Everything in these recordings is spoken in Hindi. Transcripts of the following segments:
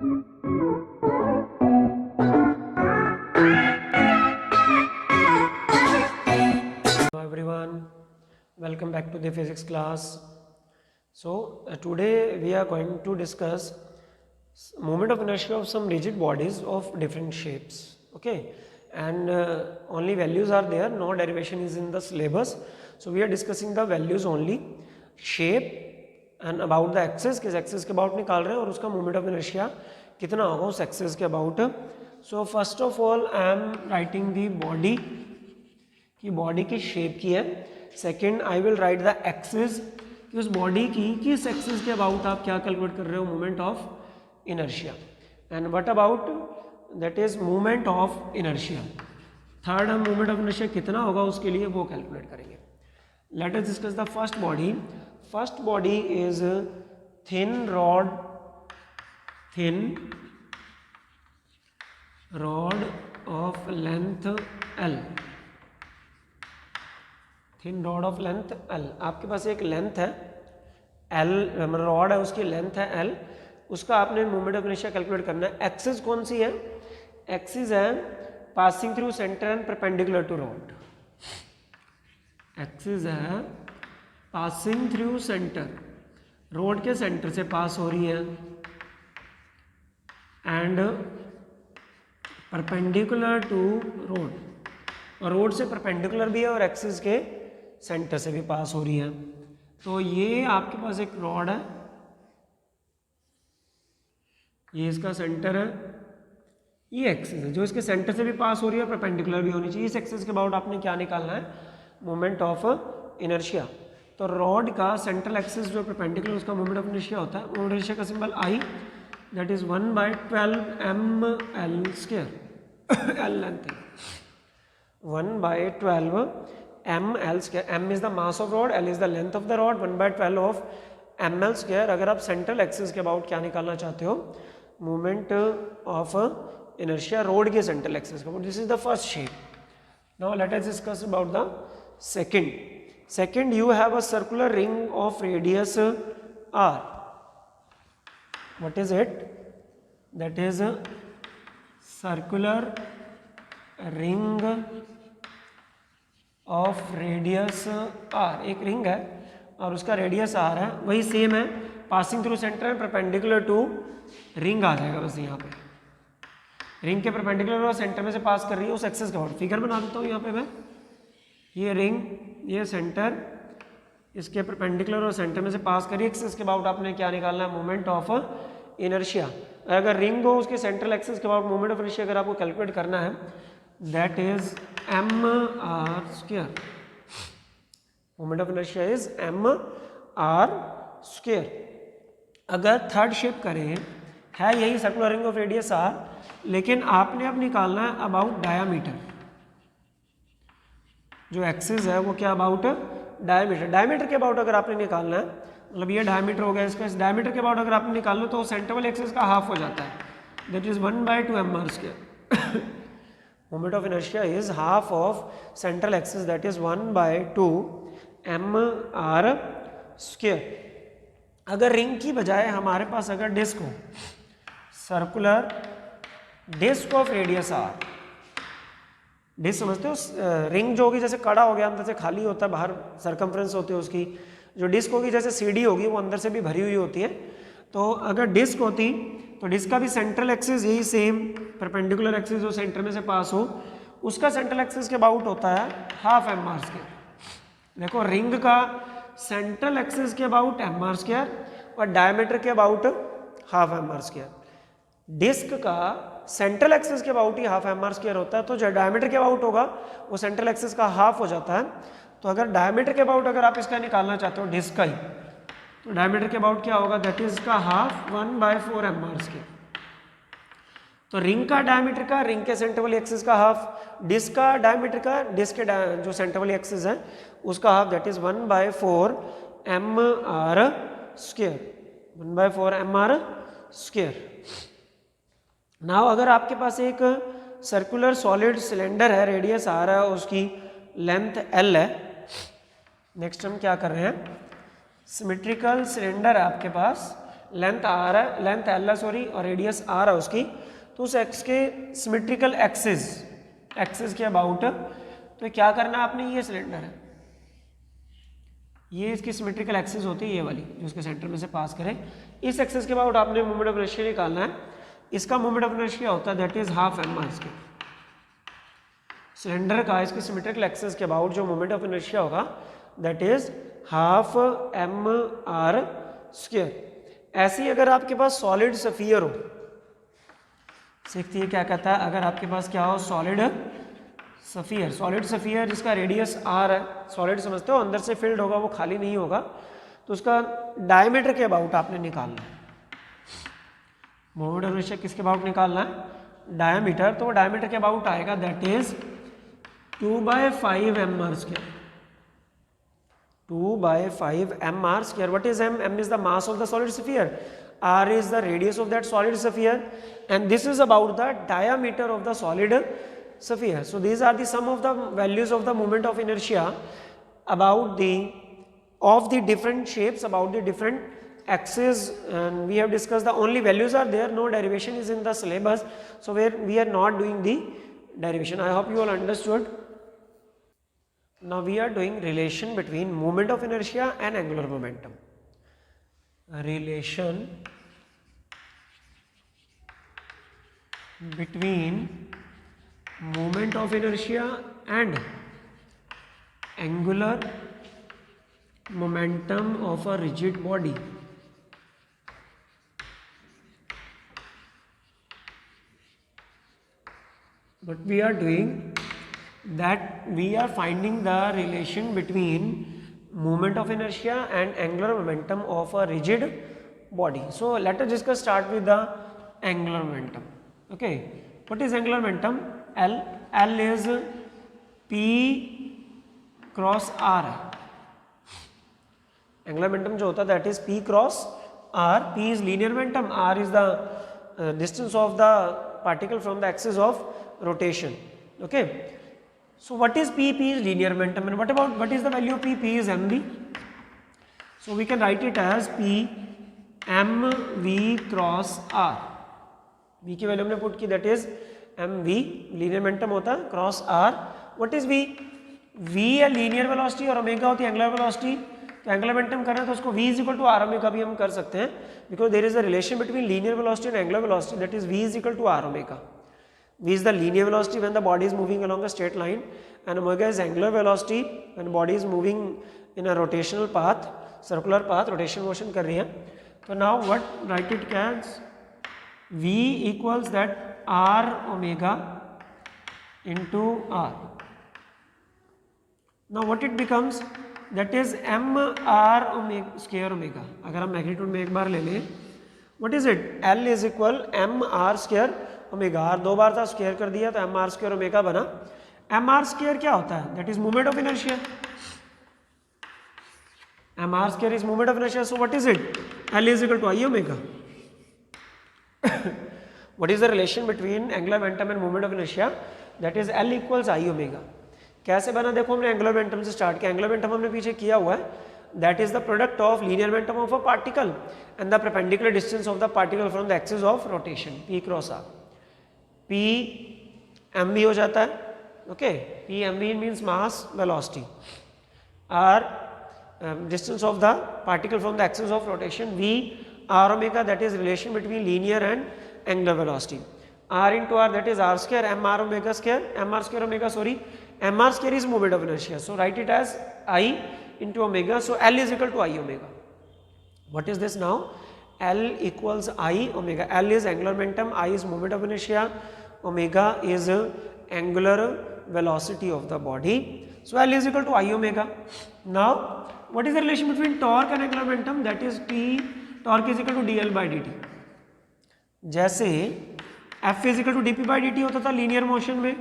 Everyone, welcome back to the physics class. So today we are going to discuss moment of inertia of some rigid bodies of different shapes. Okay, and only values are there, no derivation is in the syllabus. So we are discussing the values only, shape and about the axis, किस axis के about निकाल रहे हैं और उसका moment of inertia कितना होगा उस axis के about. So first of all I am writing the body कि बॉडी की शेप की है. Second I will write the axis कि उस बॉडी की किस एक्सिस के अबाउट आप क्या कैलकुलेट कर रहे हो, moment of inertia. And what about that is moment of inertia. Third हम मोमेंट ऑफ इनर्शिया कितना होगा उसके लिए वो कैलकुलेट करेंगे. Let us discuss the first body. First body is thin rod of length L. Thin rod of length L. आपके पास एक लेंथ है L, रॉड है उसकी लेंथ है L, उसका आपने मोमेंट ऑफ इनर्शिया कैलकुलेट करना है. एक्सिस कौन सी है? एक्सिस है passing through centre and perpendicular to rod. Axis है पासिंग थ्रू सेंटर, रोड के सेंटर से पास हो रही है एंड परपेंडिकुलर टू रोड, और रोड से परपेंडिकुलर भी है और एक्सिस के सेंटर से भी पास हो रही है. तो ये आपके पास एक रॉड है, ये इसका सेंटर है, ये एक्सिस है जो इसके सेंटर से भी पास हो रही है, परपेंडिकुलर भी होनी चाहिए. इस एक्सिस के अबाउट आपने क्या निकालना है, मोमेंट ऑफ इनर्शिया. तो रॉड का सेंट्रल एक्सिस जो परपेंडिकुलर उसका मोमेंट ऑफ इनर्शिया होता है, मोमेंट ऑफ इनर्शिया का symbol I, that is 1/12 ml². L length है 1/12 ml². m is the mass of rod, L is the length of the rod, 1/12 of ml². अगर आप सेंट्रल एक्सिस के अबाउट क्या निकालना चाहते हो, मोमेंट ऑफ इनर्शिया रोड के सेंट्रल एक्सिस का. This is the first shape. Now let us discuss about the second. Second, you have a circular ring of radius R. What is it? That is circular ring of radius R. एक रिंग है और उसका रेडियस R है, वही सेम है, पासिंग थ्रू सेंटर है, परपेंडिकुलर टू रिंग आ जाएगा बस यहाँ पे. रिंग के परपेंडिकुलर और सेंटर में से पास कर रही है उस एक्सिस का. और फिगर बना देता हूँ यहाँ पे मैं. ये रिंग, ये सेंटर, इसके परपेंडिकुलर और सेंटर में से पास करिए. एक्सिस के अबाउट आपने क्या निकालना है, मोमेंट ऑफ इनर्शिया. अगर रिंग हो उसके सेंट्रल एक्सिस के अबाउट मोमेंट ऑफ इनर्शिया अगर आपको कैलकुलेट करना है, that is mr². Moment of inertia is mr². अगर थर्ड शेप करें, है यही circular ring of radius R, लेकिन आपने अब निकालना है अबाउट डायामीटर. जो एक्सिस है वो क्या, अबाउट डायमीटर. डायमीटर के अबाउट अगर आपने निकालना है, मतलब ये डायमीटर हो गया इसका, इस डायमीटर के अबाउट अगर आपने निकालना तो सेंटर वाले एक्सिस का हाफ हो जाता है, that is 1/2 mr². Moment of inertia is half of central axis, that is 1/2 mr². अगर रिंग की बजाय हमारे पास अगर डिस्क हो, circular disc of radius R. Disc समझते हो, रिंग जो होगी जैसे कड़ा हो गया, अंदर से खाली होता है, बाहर सरकमफ्रेंस होती है उसकी. जो डिस्क होगी जैसे सीडी होगी, वो अंदर से भी भरी हुई होती है. तो अगर डिस्क होती तो डिस्क का भी सेंट्रल एक्सिस यही सेम, परपेंडिकुलर एक्सिस जो सेंटर में से पास हो, उसका सेंट्रल एक्सिस के अबाउट होता है हाफ mr². देखो रिंग का सेंट्रल एक्सिस के अबाउट mr² और डायमीटर के अबाउट हाफ mr². डिस्क का सेंट्रल एक्सिस के अबाउट ही हाफ mr² होता है, तो जो डायमीटर के अबाउट होगा वो सेंट्रल एक्सिस का हाफ हो जाता है. तो अगर डायमीटर के अबाउट अगर आप इसका निकालना चाहते हो डिस्क का ही, तो डायमीटर के अबाउट क्या होगा, दैट इज का हाफ 1/4 mr². तो रिंग का डायमीटर का रिंग के सेंटर वाली एक्सिस का हाफ, डिस्क का डायमीटर का डिस्क के जो सेंटर वाली एक्सिस है उसका half, that is 1/4 mr². 1/4 mr². Now अगर आपके पास एक सर्कुलर सॉलिड सिलेंडर है, रेडियस आ रहा है, उसकी लेंथ L है. नेक्स्ट हम क्या कर रहे हैं, सिमेट्रिकल सिलेंडर है आपके पास, लेंथ आर है, लेंथ एल है सॉरी, और रेडियस आर है उसकी, तो उस एक्स के सिमेट्रिकल एक्सिस के अबाउट तो क्या करना है आपने, ये सिलेंडर है, ये इसकी सिमेट्रिकल एक्सिस होती है ये वाली जो इसके सेंटर में से पास करे, इस एक्सिस के अबाउट आपने मोमेंट ऑफ इनर्शिया निकालना है। इसका मोमेंट ऑफ इनर्शिया होता है that is half M R square. Cylinder का इसकी सिमेट्रिकल एक्सिस के अबाउट जो मोमेंट ऑफ इनर्शिया होगा that is half M R square. ऐसी अगर आपके पास सॉलिड सफियर हो, सीखती है क्या कहता है, अगर आपके पास क्या हो सॉलिड सफियर जिसका रेडियस आर है, सॉलिड समझते हो, अंदर से फिल्ड होगा, वो खाली नहीं होगा, तो उसका डायमीटर के अबाउट आपने निकालना है। मोमेंट ऑफ इनर्शिया किसके अबाउट निकालना है, डायमीटर, तो वो डायमीटर के अबाउट आएगा that is 2/5 M R square. 2/5 M R square. What is m? M is the mass of the solid sphere. R is the radius of that solid sphere, and this is about the diameter of the solid sphere. So these are the sum of the values of the moment of inertia about the different shapes, about the different axes, and we have discussed the only values are there. No derivation is in the syllabus, so where we are not doing the derivation. I hope you all understood. Now we are doing relation between moment of inertia and angular momentum. Relation between moment of inertia and angular momentum of a rigid body. What we are doing, that we are finding the relation between moment of inertia and angular momentum of a rigid body. So let us just start with the angular momentum. Okay, what is angular momentum? L is P cross R. Angular momentum जो होता है that is P cross R. P is linear momentum, R is the distance of the particle from the axis of rotation. Okay, so what is P? P is linear momentum, and what is the value of P? P is mv. So we can write it as P mv cross R. V की वैल्यू हमने पुट की that is mv, linear momentum होता है, cross R. What is V? V है लीनियर वेलोसिटी और ओमेगा होती है एंगुलर वेलोसिटी। तो एंगुलर मोमेंटम करना है तो उसको V is equal to R omega भी हम कर सकते हैं, because there is a relation between linear velocity and angular velocity that is V is equal to R omega. V is the linear velocity when the body is moving along a straight line, and omega is angular velocity when the body is moving in a rotational path, circular path, rotation motion कर रही है. So now what, write it as V equals that R omega into R. Now what it becomes, that is m R omega square omega. अगर हम मैग्नीट्यूड में एक बार ले लें, what is it? L is equal m R square omega. R दो बार था, स्क्वायर कर दिया तो एम आर स्क्वायर ओमेगा बना। एम आर स्क्वायर क्या होता है? That is moment of inertia. M R square is moment of inertia, so what is it? L is equal to I omega. What is the relation between angular momentum and moment of inertia? That is L equals I omega. कैसे बना देखो, हमने एंगुलर मोमेंटम से स्टार्ट किया। एंगुलर मोमेंटम हमने पीछे किया हुआ है, that is the product of linear momentum of a particle and the perpendicular distance of the particle from the axis of rotation, P cross R. P mv हो जाता है, okay, P mv means mass velocity, R distance of the particle from the axis of rotation, V R omega, that is relation between linear and angular velocity, R into R, that is R square, m R omega square, m R square omega, sorry, m R square is moment of inertia, so write it as I into omega, so L is equal to I omega. What is this now? L equals I omega. L is angular momentum, I is moment of inertia, omega is angular velocity of the body. So L is equal to I omega. Now what is the relation between torque and angular momentum? That is T torque is equal to dl by dt. जैसे F is equal to dp by dt होता था लीनियर मोशन में,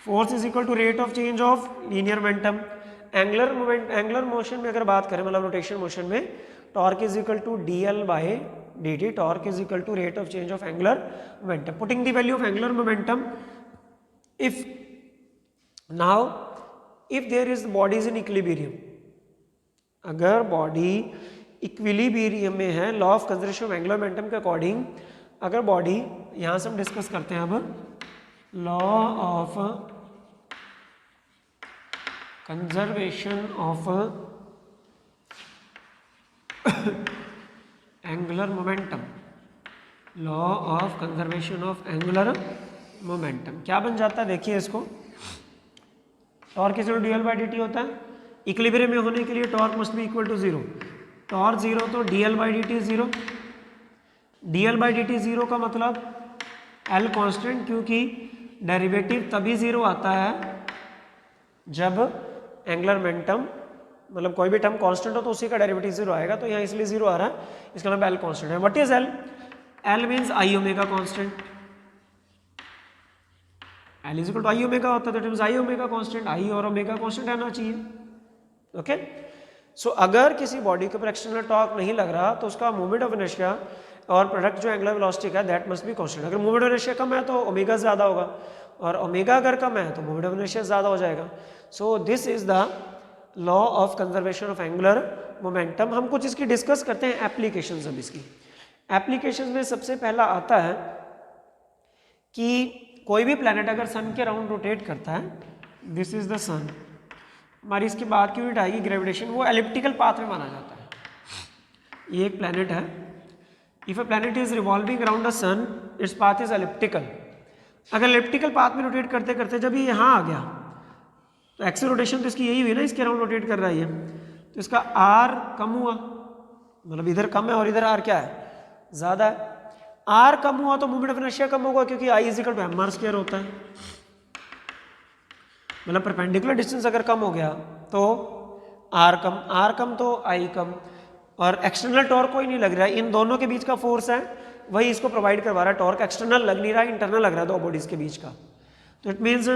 force is equal to rate of change of linear momentum. Angular motion में अगर बात करें, मतलब रोटेशन मोशन में, torque is equal to dl by dt, torque is equal to rate of change of angular momentum. Putting the value of angular momentum, if there is body is in equilibrium, अगर बॉडी इक्विलिब्रियम में है, law of conservation of angular momentum के अकॉर्डिंग अगर बॉडी, यहाँ से हम डिस्कस करते हैं अब law of conservation of angular momentum, law of conservation of angular momentum क्या बन जाता है, देखिए इसको, torque is equal to dl by dt होता है। इक्विलिब्रियम में होने के लिए torque must be equal to 0, torque 0 तो dl by dt 0, dl by dt 0 का मतलब L कांस्टेंट, क्योंकि डेरिवेटिव तभी 0 आता है जब एंगुलर मोमेंटम, मतलब कोई भी टर्म कांस्टेंट हो तो उसी का डेरिवेटिव 0 आएगा, तो यहाँ इसलिए 0 आ रहा है, इसका मतलब L कांस्टेंट है। What is L? L means I omega constant, L is equal to I omega होता है, that means I omega constant, I और ओमेगा कांस्टेंट रहना चाहिए। ओके, सो अगर किसी बॉडी के ऊपर एक्सटर्नल टॉर्क नहीं लग रहा तो उसका मोमेंट ऑफ इनर्शिया और प्रोडक्ट जो एंगुलर वेलोसिटी का दैट मस्ट बी कांस्टेंट। अगर मोमेंट ऑफ इनर्शिया कम है तो ओमेगा ज़्यादा होगा, और ओमेगा अगर कम है तो मोमेंट ऑफ इनर्शिया ज़्यादा हो जाएगा। So this is the law of conservation of angular momentum. हम कुछ इसकी डिस्कस करते हैं एप्लीकेशंस। अब इसकी एप्लीकेशंस में सबसे पहला आता है कि कोई भी प्लैनेट अगर सन के राउंड रोटेट करता है, दिस इज द सन, हमारी इसके बाद की यूनिट आएगी ग्रेविटेशन, वो एलिप्टिकल पाथ में माना जाता है। ये एक प्लैनेट है, if a planet is revolving around the sun its path is elliptical. अगर एलिप्टिकल पाथ में रोटेट करते करते जब ये यहाँ आ गया तो एक्सल रोटेशन तो इसकी यही हुई ना, इसके राउंड रोटेट कर रहा है ये, तो इसका आर कम हुआ, मतलब इधर कम है और इधर आर क्या है, ज़्यादा है। आर कम हुआ तो मूवमेंट ऑफ इनर्शिया कम होगा, क्योंकि I is equal to M R square होता है, मतलब परपेंडिकुलर डिस्टेंस अगर कम हो गया तो आर कम तो आई कम, और एक्सटर्नल टॉर्क कोई नहीं लग रहा है, इन दोनों के बीच का फोर्स है वही इसको प्रोवाइड करवा रहा है, टॉर्क एक्सटर्नल लग नहीं रहा है, इंटरनल लग रहा है दो बॉडीज के बीच का। तो इट मीन्स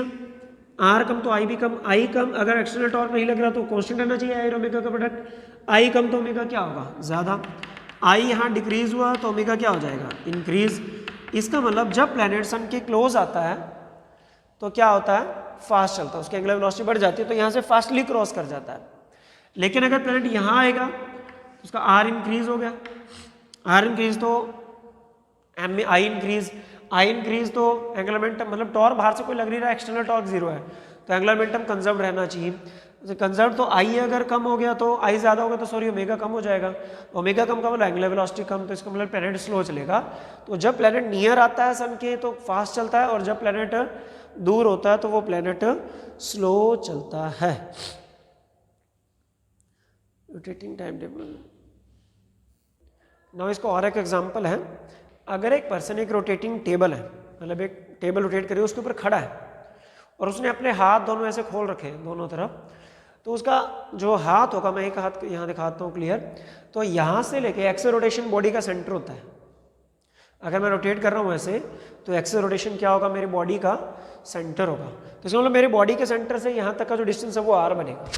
आर कम तो आई भी कम, आई कम अगर एक्सटर्नल टॉर्क नहीं लग रहा तो कांस्टेंट रहना चाहिए आई और ओमेगा का प्रोडक्ट, आई कम तो ओमेगा क्या होगा, ज़्यादा। आई यहाँ डिक्रीज हुआ तो ओमेगा क्या हो जाएगा, इंक्रीज। इसका मतलब जब प्लैनेट सन के क्लोज आता है तो क्या होता है, फास्ट चलता है, उसकी एंगुलर वेलोसिटी बढ़ जाती है, तो यहाँ से फास्टली क्रॉस कर जाता है। लेकिन अगर प्लैनेट यहाँ आएगा तो उसका आर इंक्रीज हो गया, आर इंक्रीज तो एम में आई इंक्रीज तो एंगुलर मोमेंटम, मतलब टॉर्क बाहर से कोई लग नहीं रहा, एक्सटर्नल टॉर्क 0 है, तो एंगुलर मोमेंटम कंजर्व रहना चाहिए। कंजर्व तो आई अगर कम हो गया तो आई ज़्यादा हो गया तो सॉरी ओमेगा कम हो जाएगा, ओमेगा कम का मतलब एंगुलर वेलोसिटी कम, तो इसका मतलब प्लैनेट स्लो चलेगा। तो जब प्लैनेट नियर आता है सन के तो फास्ट चलता है, और जब प्लैनेट दूर होता है तो वो प्लैनेट स्लो चलता है। रोटेटिंग टाइम टेबल, नाउ इसको और एक एग्जांपल है। अगर एक पर्सन एक रोटेटिंग टेबल है, मतलब एक टेबल रोटेट करिए उसके ऊपर खड़ा है और उसने अपने हाथ दोनों ऐसे खोल रखे हैं दोनों तरफ, तो उसका जो हाथ होगा, मैं एक हाथ यहाँ दिखाता हूँ क्लियर, तो यहाँ से लेके एक्सल रोटेशन बॉडी का सेंटर होता है। अगर मैं रोटेट कर रहा हूँ ऐसे तो एक्सल रोटेशन क्या होगा, मेरी बॉडी का सेंटर होगा, तो इसका मतलब मेरी बॉडी के सेंटर से यहाँ तक का जो डिस्टेंस है वो आर बनेगा।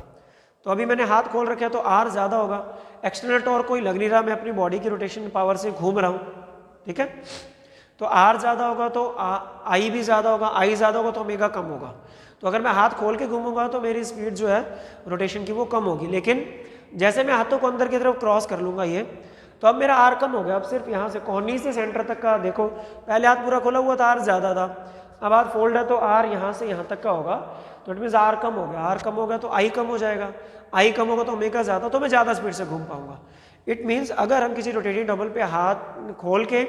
तो अभी मैंने हाथ खोल रखा है तो आर ज़्यादा होगा, एक्सटर्नल टॉर्क कोई लग नहीं रहा, मैं अपनी बॉडी की रोटेशन पावर से घूम रहा हूँ, ठीक है, तो आर ज़्यादा होगा तो आई भी ज़्यादा होगा, आई ज़्यादा होगा तो ओमेगा कम होगा। तो अगर मैं हाथ खोल के घूमूंगा तो मेरी स्पीड जो है रोटेशन की वो कम होगी, लेकिन जैसे मैं हाथों को अंदर की तरफ क्रॉस कर लूँगा ये, तो अब मेरा आर कम हो गया, अब सिर्फ यहाँ से कोहनी से सेंटर तक का देखो, पहले हाथ पूरा खोला हुआ था आर ज़्यादा था, अब हाथ फोल्ड है तो आर यहाँ से यहाँ तक का होगा, तो इट मीन्स आर कम हो गया, आर कम हो गया तो आई कम हो जाएगा, आई कम होगा तो ओमेगा ज़्यादा, तो मैं ज़्यादा स्पीड से घूम पाऊंगा। इट मीन्स अगर हम किसी रोटेटिंग टेबल पे हाथ खोल के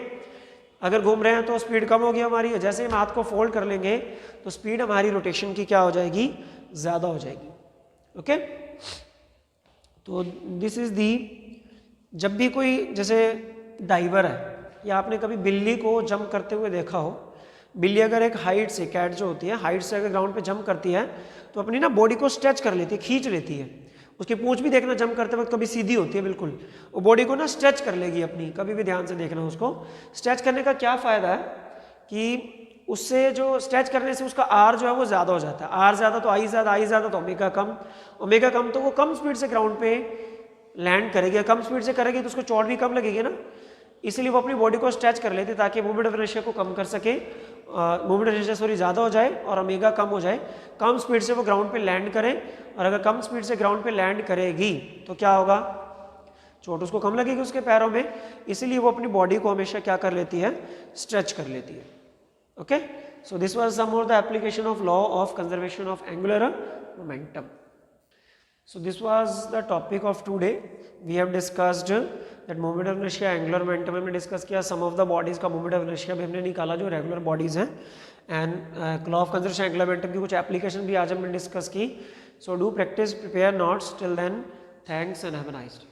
अगर घूम रहे हैं तो स्पीड कम होगी हमारी, जैसे हम हाथ को फोल्ड कर लेंगे तो स्पीड हमारी रोटेशन की क्या हो जाएगी, ज़्यादा हो जाएगी। ओके, तो दिस इज दी, जब भी कोई जैसे डाइवर है या आपने कभी बिल्ली को जंप करते हुए देखा हो, बिल्ली अगर एक हाइट से, कैट जो होती है हाइट से अगर ग्राउंड पे जंप करती है तो अपनी ना बॉडी को स्ट्रेच कर लेती है, खींच लेती है, उसकी पूंछ भी देखना जंप करते वक्त कभी सीधी होती है बिल्कुल, वो बॉडी को ना स्ट्रेच कर लेगी अपनी, कभी भी ध्यान से देखना उसको। स्ट्रेच करने का क्या फ़ायदा है कि उससे जो स्ट्रेच करने से उसका आर जो है वो ज़्यादा हो जाता है, आर ज़्यादा तो आई ज़्यादा, आई ज़्यादा तो ओमेगा कम, ओमेगा कम तो वो कम स्पीड से ग्राउंड पे लैंड करेगी, कम स्पीड से करेगी तो उसको चोट भी कम लगेगी ना, इसलिए वो अपनी बॉडी को स्ट्रेच कर लेती है ताकि मूवमेंट ऑफ इनर्शिया को कम कर सके, मूवमेंट ऑफ इनर्शिया सॉरी ज़्यादा हो जाए और ओमेगा कम हो जाए, कम स्पीड से वो ग्राउंड पे लैंड करे, और अगर कम स्पीड से ग्राउंड पे लैंड करेगी तो क्या होगा, चोट उसको कम लगेगी उसके पैरों में, इसीलिए वो अपनी बॉडी को हमेशा क्या कर लेती है, स्ट्रेच कर लेती है. Okay, so this was some more the application of law of conservation of angular momentum. So this was the topic of today. We have discussed that moment of inertia, angular momentum हमने डिस्कस किया. सम ऑफ द बॉडीज का मोमेंट ऑफ इनर्शिया भी हमने निकाला जो रेगुलर बॉडीज हैं. And law of conservation angular momentum की कुछ एप्लीकेशन भी आज हमने डिस्कस की. So do practice, prepare notes. Till then, thanks and have a nice day.